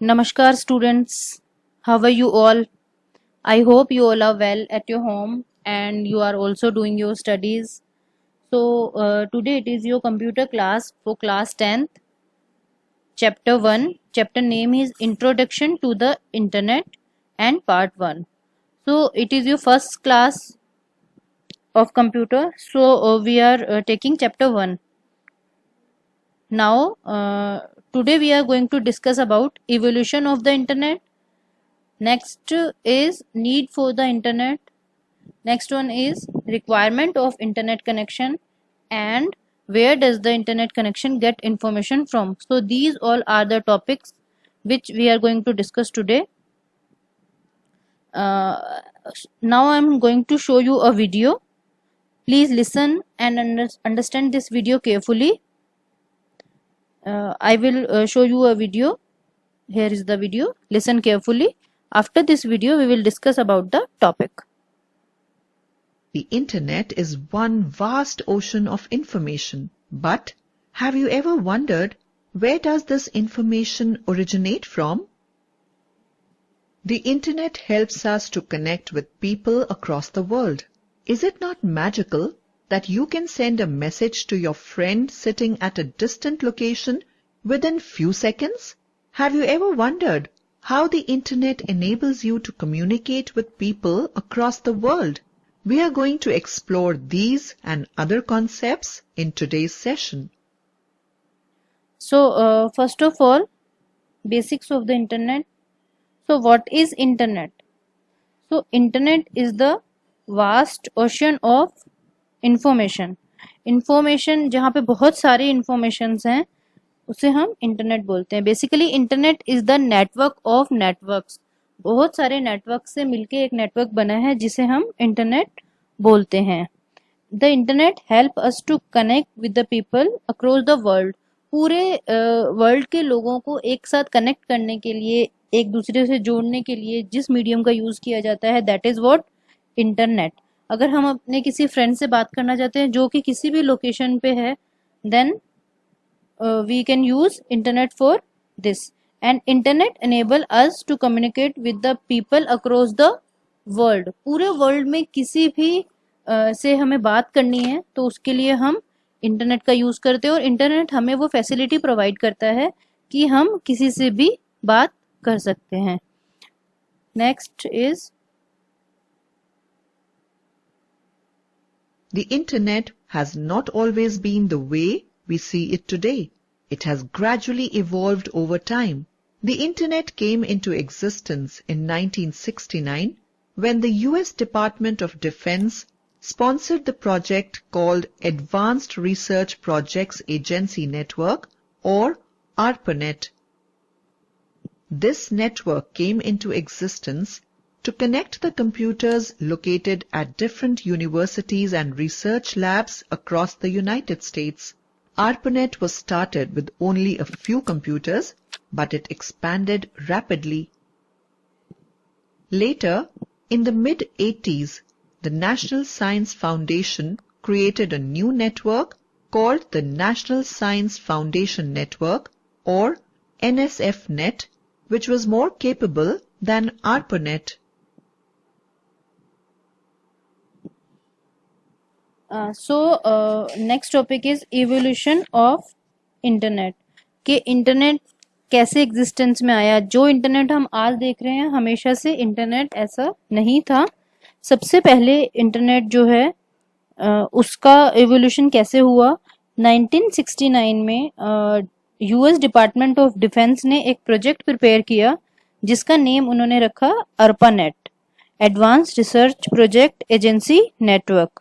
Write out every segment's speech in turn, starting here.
Namaskar students, how are you all? I hope you all are well at your home and you are also doing your studies. Today it is your computer class for class 10th, chapter 1. Chapter name is Introduction to the Internet and part 1. So it is your first class of computer. We are taking chapter 1. Now, today we are going to discuss about evolution of the internet. Next is need for the internet. Next one is requirement of internet connection and where does the internet connection get information from. So these all are the topics which we are going to discuss today. Now I'm going to show you a video. Please listen and understand this video carefully. I will show you a video. Here is the video. Listen carefully. After this video, we will discuss about the topic. The internet is one vast ocean of information. But have you ever wondered, where does this information originate from? The internet helps us to connect with people across the world. Is it not magical that you can send a message to your friend sitting at a distant location within few seconds? Have you ever wondered how the internet enables you to communicate with people across the world? We are going to explore these and other concepts in today's session. So first of all, basics of the internet. So what is internet? So internet is the vast ocean of information. Information जहाँ पे बहुत सारे informations हैं उसे हम internet बोलते हैं. Basically internet is the network of networks. बहुत सारे नेटवर्क से मिलके एक नेटवर्क बना है जिसे हम इंटरनेट बोलते हैं. The internet help us to connect with the people across the world. पूरे वर्ल्ड के लोगों को एक साथ कनेक्ट करने के लिए, एक दूसरे से जोड़ने के लिए जिस मीडियम का यूज किया जाता है दैट इज व्हाट इंटरनेट. अगर हम अपने किसी फ्रेंड से बात करना चाहते हैं जो कि किसी भी लोकेशन पे है, then we can use internet for this, and internet enable us to communicate with the people across the world. पूरे वर्ल्ड में किसी भी से हमें बात करनी है तो उसके लिए हम इंटरनेट का यूज करते हैं और इंटरनेट हमें वो फैसिलिटी प्रोवाइड करता है कि हम किसी से भी बात कर सकते हैं. Next is The internet has not always been the way we see it today. It has gradually evolved over time. The internet came into existence in 1969 when the US Department of Defense sponsored the project called Advanced Research Projects Agency Network, or ARPANET. This network came into existence to connect the computers located at different universities and research labs across the United States. ARPANET was started with only a few computers, but it expanded rapidly. Later, in the mid-80s, the National Science Foundation created a new network called the National Science Foundation Network, or NSFNet, which was more capable than ARPANET. Next topic is evolution of internet. कि internet कैसे existence में आया. जो internet हम आज देख रहे हैं हमेशा से इंटरनेट ऐसा नहीं था. सबसे पहले इंटरनेट जो है उसका इवोल्यूशन कैसे हुआ. 1969 में यूएस डिपार्टमेंट ऑफ डिफेंस ने एक प्रोजेक्ट प्रिपेयर किया जिसका नेम उन्होंने रखा ARPANET, advance research project agency network.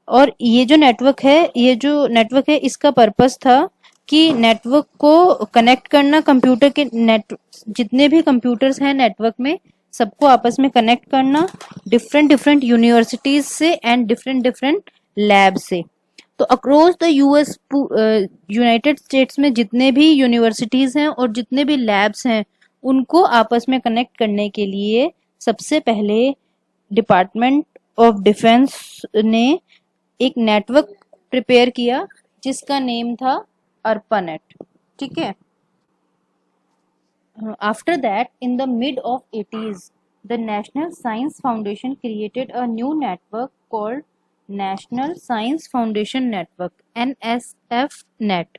और ये जो नेटवर्क है इसका पर्पस था कि नेटवर्क को कनेक्ट करना, कंप्यूटर के जितने भी कंप्यूटर्स हैं नेटवर्क में सबको आपस में कनेक्ट करना, डिफरेंट यूनिवर्सिटीज से एंड डिफरेंट लैब से. तो across the US United states में जितने भी यूनिवर्सिटीज हैं और जितने भी लैब्स हैं उनको आपस में कनेक्ट करने के लिए सबसे पहले डिपार्टमेंट ऑफ डिफेंस ने एक नेटवर्क प्रिपेयर किया जिसका नेम था ARPANET. ठीक है. After that, in the mid of 80s, the National Science Foundation created a new network called National Science Foundation Network, NSF Net.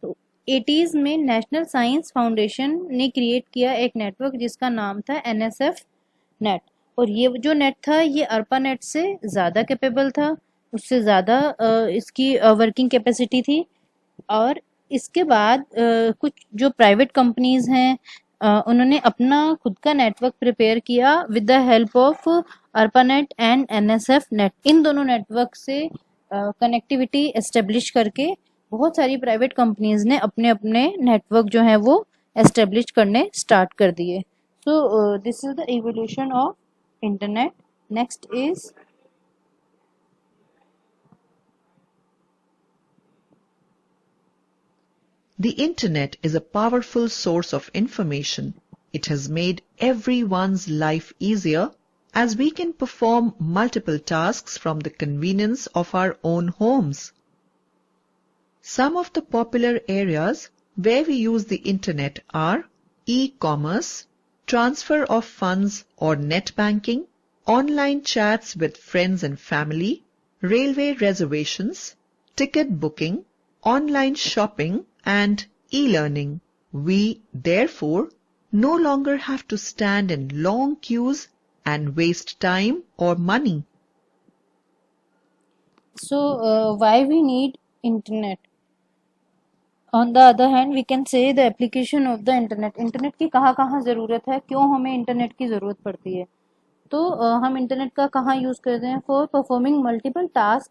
तो 80s में नेशनल साइंस फाउंडेशन ने क्रिएट किया एक नेटवर्क जिसका नाम था NSF नेट, और ये जो नेट था ये अर्पा नेट से ज़्यादा कैपेबल था, उससे ज़्यादा इसकी वर्किंग कैपेसिटी थी। और इसके बाद कुछ जो प्राइवेट कंपनीज हैं उन्होंने अपना खुद का नेटवर्क प्रिपेयर किया with the help of ARPANET and NSF net. इन दोनों नेटवर्क से कनेक्टिविटी एस्टेब्लिश करके बहुत सारी प्राइवेट कंपनीज ने अपने अपने नेटवर्क जो हैं वो एस्टेब्लिश करने स्टार्ट कर दिए। So this is the evolution of internet. Next is The internet is a powerful source of information. It has made everyone's life easier as we can perform multiple tasks from the convenience of our own homes. Some of the popular areas where we use the internet are e-commerce, transfer of funds or net banking, online chats with friends and family, railway reservations, ticket booking, online shopping, and e-learning. We, therefore, no longer have to stand in long queues and waste time or money. So, why we need internet? On the other hand, we can say the application of the internet. Internet की कहाँ कहाँ ज़रूरत है, क्यों हमें internet की ज़रूरत पड़ती है। तो हम इंटरनेट का कहाँ यूज़ करते हैं? For performing multiple task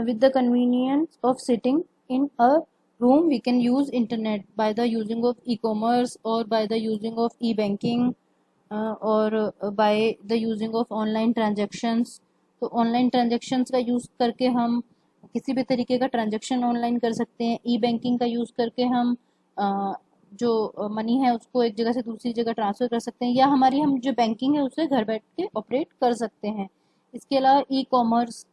with the convenience of sitting in a room, we can use internet by the using of e-commerce or by the using of e-banking or by the using of online transactions. तो online transactions का use करके हम किसी भी तरीके का transaction online कर सकते हैं। ई बैंकिंग का यूज़ करके हम जो मनी है उसको एक जगह से दूसरी जगह ट्रांसफ़र कर सकते हैं, या हमारी हम जो बैंकिंग है उसे घर बैठ के ऑपरेट कर सकते हैं। इसके अलावा ई कॉमर्स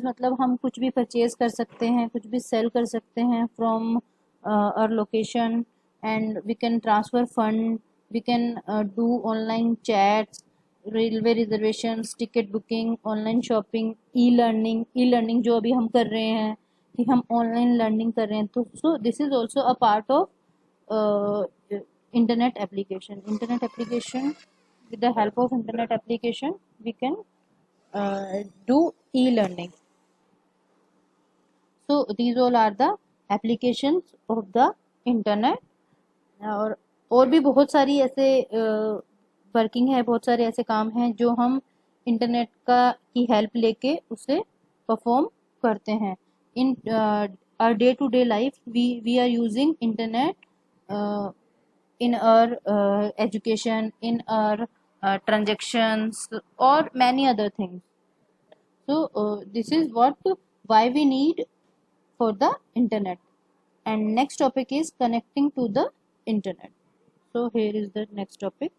मतलब हम कुछ भी परचेज कर सकते हैं, कुछ भी सेल कर सकते हैं from our location, and we can transfer fund, we can do online chats, railway reservations, ticket booking, online shopping, e learning जो अभी हम कर रहे हैं कि हम ऑनलाइन लर्निंग कर रहे हैं। तो so this is also a part of internet application with the help of internet application we can do e-learning. So these all are the applications of the internet. और भी बहुत सारी ऐसे वर्किंग है, बहुत सारे ऐसे काम हैं जो हम इंटरनेट की हेल्प लेके उसे परफॉर्म करते हैं। इन our day-to-day life we are using internet in our education, in our transactions or many other things. So this is why we need for the internet. And next topic is connecting to the internet. So here is the next topic.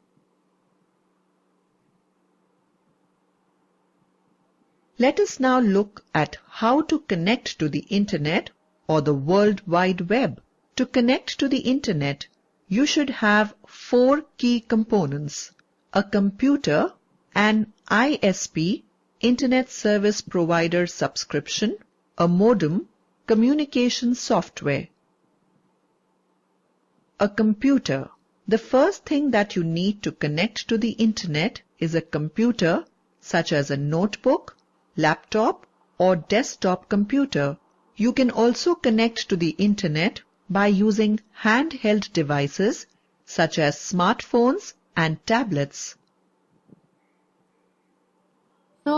Let us now look at how to connect to the internet or the World Wide Web. To connect to the internet, you should have 4 key components: a computer, an ISP, Internet Service Provider subscription, a modem, communication software. A computer. The first thing that you need to connect to the internet is a computer, such as a notebook, laptop, or desktop computer. You can also connect to the internet by using handheld devices such as smartphones and tablets. So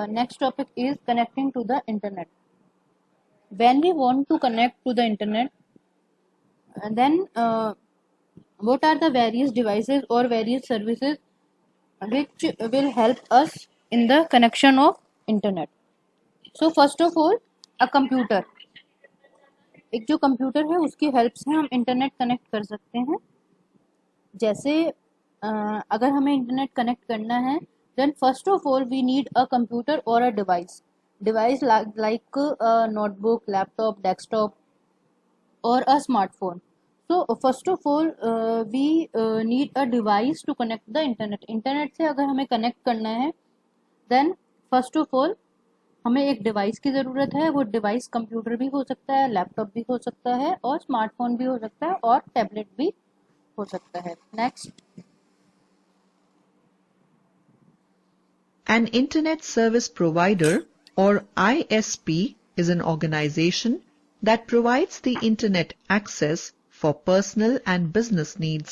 next topic is connecting to the internet. When we want to connect to the internet, then what are the various devices or various services which will help us in the connection of internet? So first of all, a computer. एक जो computer है उसकी help से हम internet connect कर सकते हैं। जैसे अगर हमें इंटरनेट कनेक्ट करना है, then first of all we need a computer और a device like notebook, laptop, desktop और a smartphone. So first of all, we need a device to connect the internet. Internet से अगर हमें connect करना है, then first of all हमें एक device की ज़रूरत है. वो डिवाइस कंप्यूटर भी हो सकता है, लैपटॉप भी हो सकता है, और स्मार्टफोन भी हो सकता है, और टैबलेट भी हो सकता है. Next. An Internet Service Provider or ISP is an organization that provides the Internet access for personal and business needs.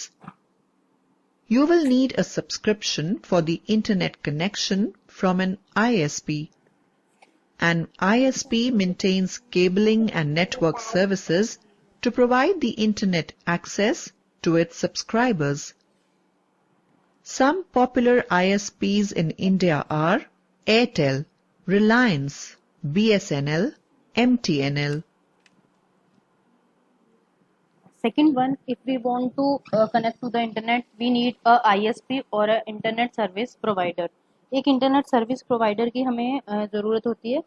You will need a subscription for the Internet connection from an ISP. An ISP maintains cabling and network services to provide the Internet access to its subscribers. Some popular ISPs in India are Airtel, Reliance, BSNL, MTNL. Second one, if we want to connect to the internet, we need a ISP or a internet service provider. एक internet service provider की हमें ज़रूरत होती है.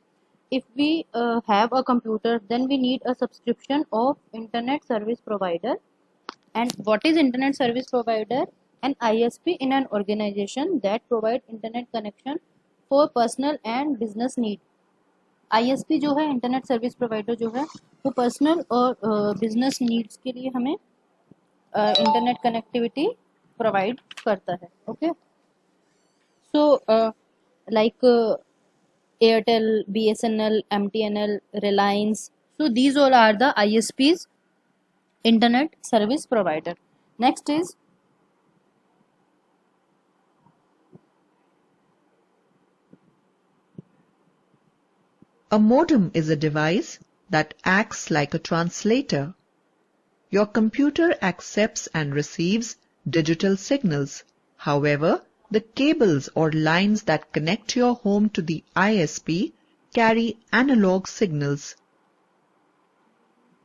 If we have a computer, then we need a subscription of internet service provider. And what is internet service provider? An ISP in an organization that provide internet connection for personal and business need. ISP जो है, internet service provider जो है, वो personal और business needs के लिए हमें internet connectivity provide करता है. Okay. So like Airtel, BSNL, MTNL, Reliance. So these all are the ISPs, internet service provider. Next is A modem is a device that acts like a translator. Your computer accepts and receives digital signals. However, the cables or lines that connect your home to the ISP carry analog signals.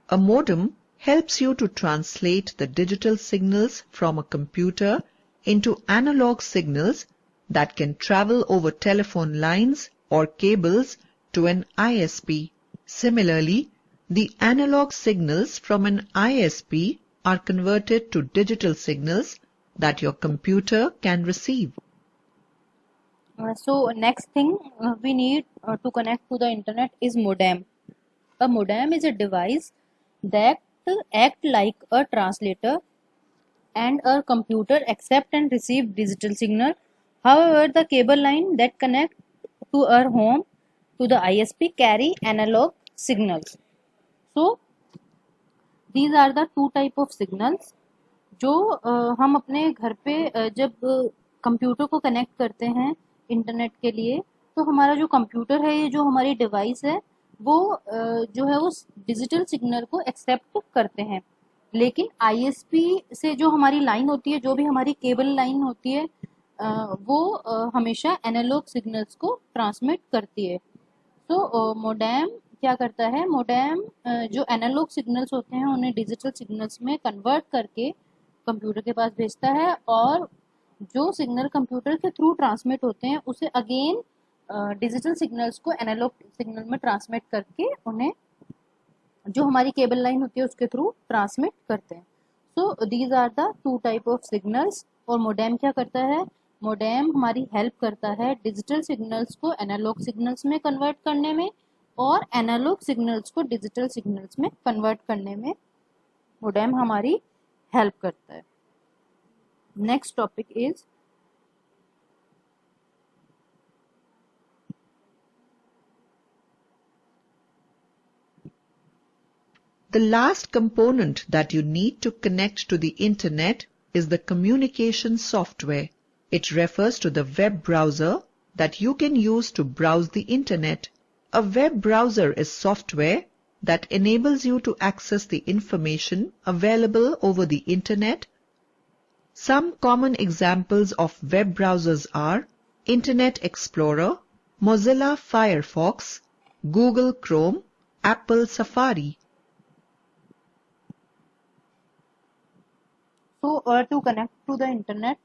A modem helps you to translate the digital signals from a computer into analog signals that can travel over telephone lines or cables to an ISP. Similarly, the analog signals from an ISP are converted to digital signals that your computer can receive. So next thing we need to connect to the internet is modem. A modem is a device that act like a translator and a computer accept and receive digital signal. However, the cable line that connect to our home to the ISP carry analog signals. So these are the two type of signals जो हम अपने घर पे जब computer को connect करते हैं internet के लिए, तो हमारा जो कंप्यूटर है, ये जो हमारी डिवाइस है, वो जो है उस डिजिटल सिग्नल को एक्सेप्ट करते हैं. लेकिन ISP से जो हमारी लाइन होती है, जो भी हमारी केबल लाइन होती है, वो हमेशा एनालॉग सिग्नल्स को ट्रांसमिट करती है. तो मोडेम क्या करता है? मोडेम जो एनालॉग सिग्नल्स होते हैं उन्हें डिजिटल सिग्नल्स में कन्वर्ट करके कंप्यूटर के पास भेजता है, और जो सिग्नल कंप्यूटर के थ्रू ट्रांसमिट होते हैं उसे अगेन डिजिटल सिग्नल्स को एनालॉग सिग्नल में ट्रांसमिट करके उन्हें जो हमारी केबल लाइन होती है उसके थ्रू ट्रांसमिट करते हैं. So these are the two type of signals. और मोडेम क्या करता है? मोडेम हमारी हेल्प करता है डिजिटल सिग्नल्स को एनालॉग सिग्नल्स में कन्वर्ट करने में, और एनालॉग सिग्नल्स को डिजिटल सिग्नल्स में कन्वर्ट करने में मोडेम हमारी हेल्प करता है. Next topic is The last component that you need to connect to the internet is the communication software. It refers to the web browser that you can use to browse the internet. A web browser is software that enables you to access the information available over the internet. Some common examples of web browsers are Internet Explorer, Mozilla Firefox, Google Chrome, Apple Safari. So to connect to the internet,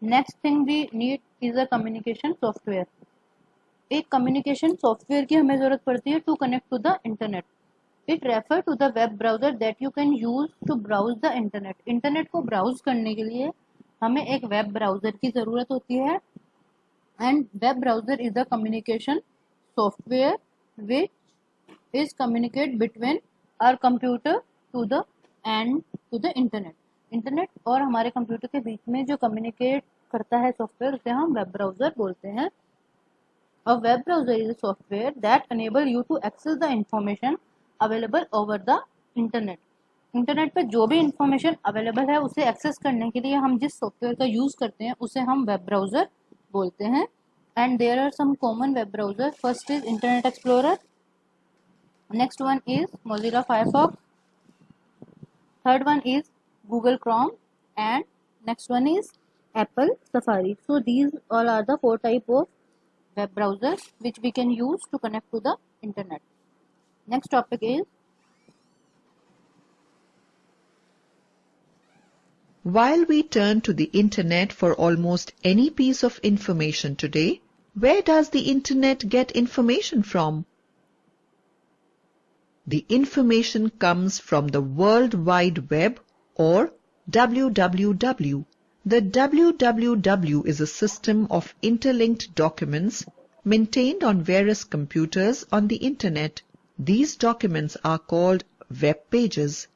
next thing we need is a communication software. एक communication software की हमें ज़रूरत पड़ती है to connect to the internet. It refer to the web browser that you can use to browse the internet. Internet को browse करने के लिए हमें एक वेब ब्राउजर की जरूरत होती है, and web browser is the communication software which is communicate between our computer to the internet. Internet और हमारे कंप्यूटर के बीच में जो कम्युनिकेट करता है सॉफ्टवेयर, उसे हम वेब ब्राउजर बोलते हैं। A web browser is a software that enable you to access the information available over the internet। Internet पे जो भी इंफॉर्मेशन अवेलेबल है उसे एक्सेस करने के लिए हम जिस सॉफ्टवेयर का यूज करते हैं उसे हम वेब ब्राउजर बोलते हैं। And there are some common web browser. First is Internet Explorer, next one is Mozilla Firefox, third one is Google Chrome, and next one is Apple Safari. So these all are the 4 type of web browsers which we can use to connect to the internet. Next topic is While we turn to the internet for almost any piece of information today, where does the internet get information from? The information comes from the World Wide Web, or WWW. The WWW is a system of interlinked documents maintained on various computers on the internet. These documents are called web pages.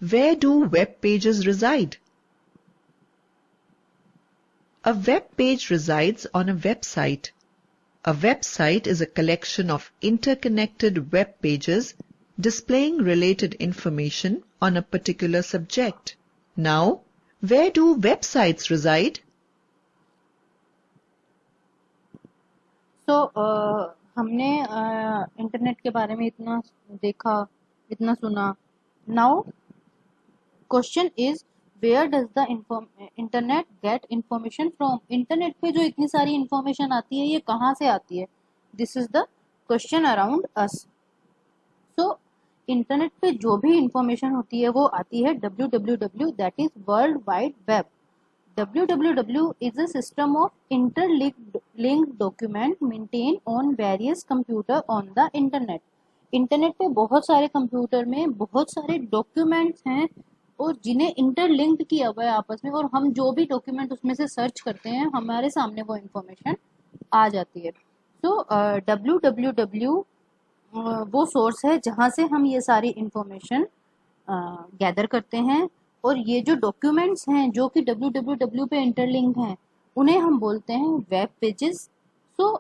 Where do web pages reside? A web page resides on a website. A website is a collection of interconnected web pages displaying related information on a particular subject. Now, where do websites reside? So, हमने internet के बारे में इतना देखा, इतना सुना। Now, question is where does the internet get information from? Internet पे जो इतनी सारी इंफॉर्मेशन आती है ये कहाँ से आती है? This is the question around us. So, internet पे जो भी इंफॉर्मेशन होती है वो आती है www, that is world wide web. www is a system of interlinked document maintained on various computer on the internet। Internet पे बहुत सारे कंप्यूटर में बहुत सारे डॉक्यूमेंट्स हैं और जिन्हें इंटरलिंक्ड किया हुआ है आपस में, और हम जो भी डॉक्यूमेंट उसमें से सर्च करते हैं हमारे सामने वो इंफॉर्मेशन आ जाती है। तो www वो सोर्स है जहाँ से हम ये सारी इंफॉर्मेशन गैदर करते हैं, और ये जो डॉक्यूमेंट्स हैं जो कि www पे इंटरलिंक हैं उन्हें हम बोलते हैं web pages. So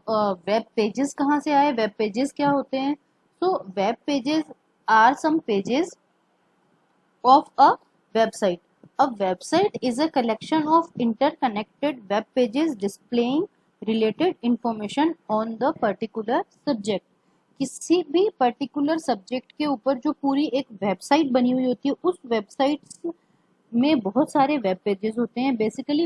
web pages कहाँ से आए, वेब पेजेस क्या होते हैं? So web pages are some pages of a website. A website is a collection of interconnected web pages displaying related information on the particular subject. किसी भी particular subject के ऊपर जो पूरी एक वेबसाइट बनी हुई होती है, उस वेबसाइट में बहुत सारे वेब पेजेस होते हैं। Basically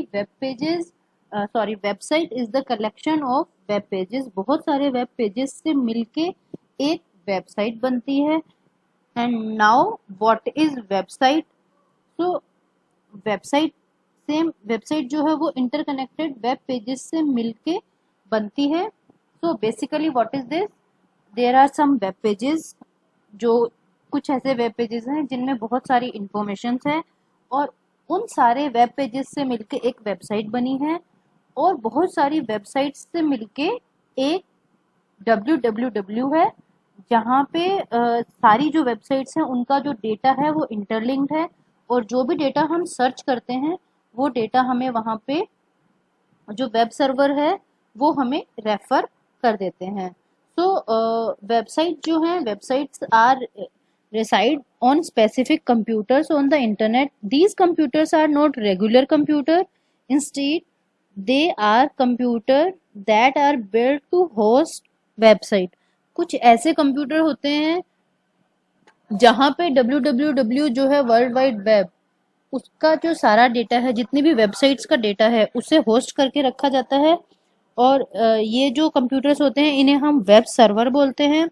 website is the collection of web pages. बहुत सारे वेब पेजेस से मिलके एक वेबसाइट बनती है। And now what is website? So website जो है वो इंटरकनेक्टेड वेब पेजेस से मिलके बनती है। So basically what is this? There are some web pages, जो कुछ ऐसे वेब पेजेस हैं जिनमें बहुत सारी इंफॉर्मेशन है, और उन सारे वेब पेजेस से मिलके एक वेबसाइट बनी है, और बहुत सारी वेबसाइट्स से मिलके एक www है, जहाँ पे सारी जो वेबसाइट्स हैं उनका जो डेटा है वो इंटरलिंक्ड है, और जो भी डेटा हम सर्च करते हैं वो डेटा हमें वहाँ पे जो वेब सर्वर है वो हमें रेफर कर देते हैं। सो वेबसाइट जो है, websites are reside on specific computers on the internet. These computers are not regular computer. Instead, they are computer that are built to host website. कुछ ऐसे कंप्यूटर होते हैं जहाँ पे www जो है वर्ल्ड वाइड वेब, उसका जो सारा डेटा है, जितनी भी वेबसाइट्स का डेटा है, उसे होस्ट करके रखा जाता है। और ये जो कंप्यूटर्स होते हैं इन्हें हम वेब सर्वर बोलते हैं।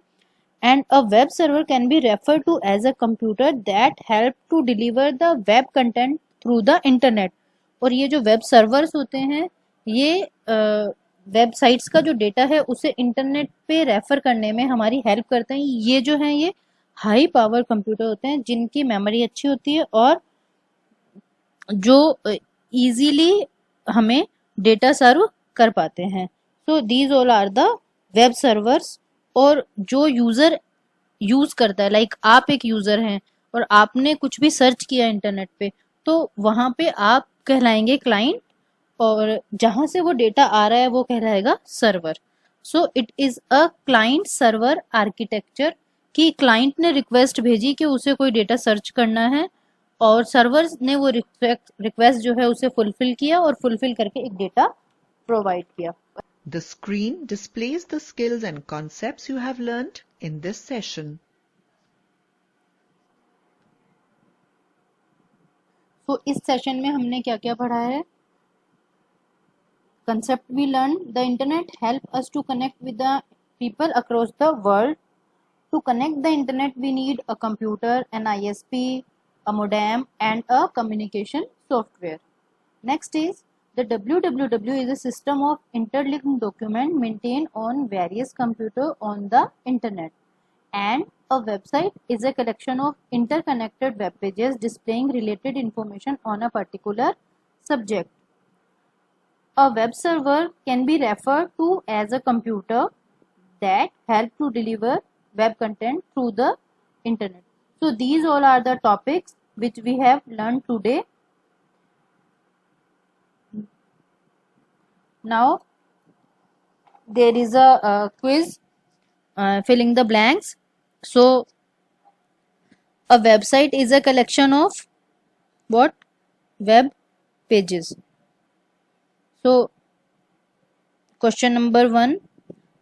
And a web server can be referred to as a computer that help to deliver the web content through the internet। और ये जो वेब सर्वर्स होते हैं ये वेबसाइट्स का जो डेटा है उसे इंटरनेट पे रेफर करने में हमारी हेल्प करते हैं। ये जो हैं ये हाई पावर कंप्यूटर होते हैं जिनकी मेमोरी अच्छी होती है और जो इजीली हमें डेटा सर्व कर पाते हैं. So these all are the web servers. और जो यूजर यूज करता है, लाइक आप एक यूजर हैं और आपने कुछ भी सर्च किया इंटरनेट पे, तो वहां पे आप कहलाएंगे क्लाइंट और जहां से वो डेटा आ रहा है वो कहलाएगा server. So it is a client server architecture कि क्लाइंट ने रिक्वेस्ट भेजी कि उसे कोई डेटा सर्च करना है और सर्वर ने वो रिक्वेस्ट जो है उसे फुलफिल किया और फुलफिल करके एक डेटा प्रोवाइड किया. The screen displays the skills and concepts you have learnt in this session. तो इस सेशन में हमने क्या क्या पढ़ा है. Concept we learned: the internet help us to connect with the people across the world. To connect the internet we need a computer, an ISP, a modem and a communication software. Next is the www is a system of interlinked document maintained on various computers on the internet. And a website is a collection of interconnected web pages displaying related information on a particular subject. A web server can be referred to as a computer that help to deliver web content through the internet. So these all are the topics which we have learned today. Now there is a quiz, filling the blanks. So a website is a collection of what? Web pages. So question number 1,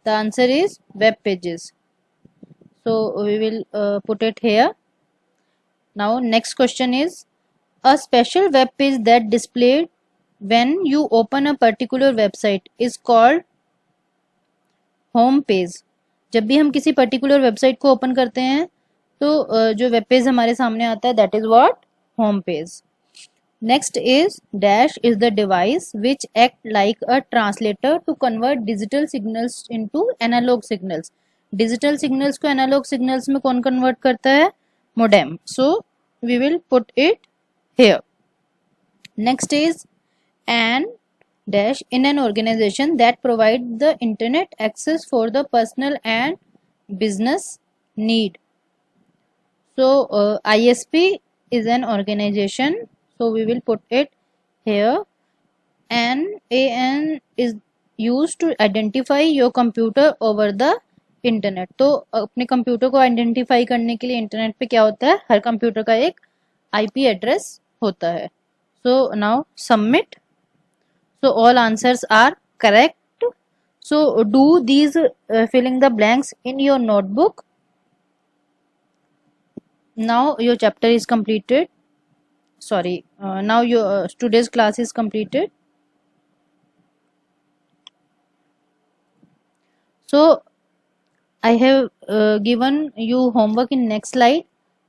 the answer is web pages. So we will put it here. Now next question is a special web page that displayed when you open a particular website is called home page. जब भी हम किसी particular website को open करते हैं तो जो web page हमारे सामने आता है that is what? Home page. Next is dash is the device which act like a translator to convert digital signals into analog signals. Digital signals को analog signals में कौन convert करता है? Modem. So we will put it here. Next is an dash in an organization that provide the internet access for the personal and business need. So ISP is an organization. So we will put it here. And AN is used to identify your computer over the internet. तो अपने computer को identify करने के लिए internet पे क्या होता है? हर कंप्यूटर का एक IP एड्रेस होता है. So now submit. So all answers are correct. So do these filling the blanks in your notebook. Now your chapter is completed. Sorry, now your today's class is completed. So I have given you homework in next slide.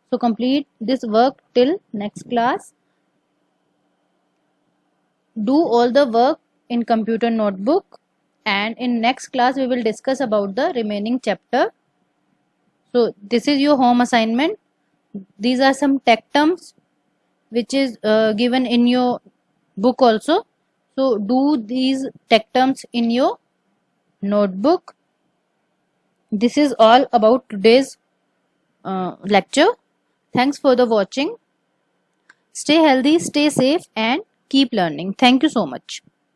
So complete this work till next class. Do all the work in computer notebook, and in next class we will discuss about the remaining chapter. So this is your home assignment. These are some tech terms which is given in your book also. So do these tech terms in your notebook. This is all about today's lecture. Thanks for the watching. Stay healthy, stay safe and keep learning. Thank you so much.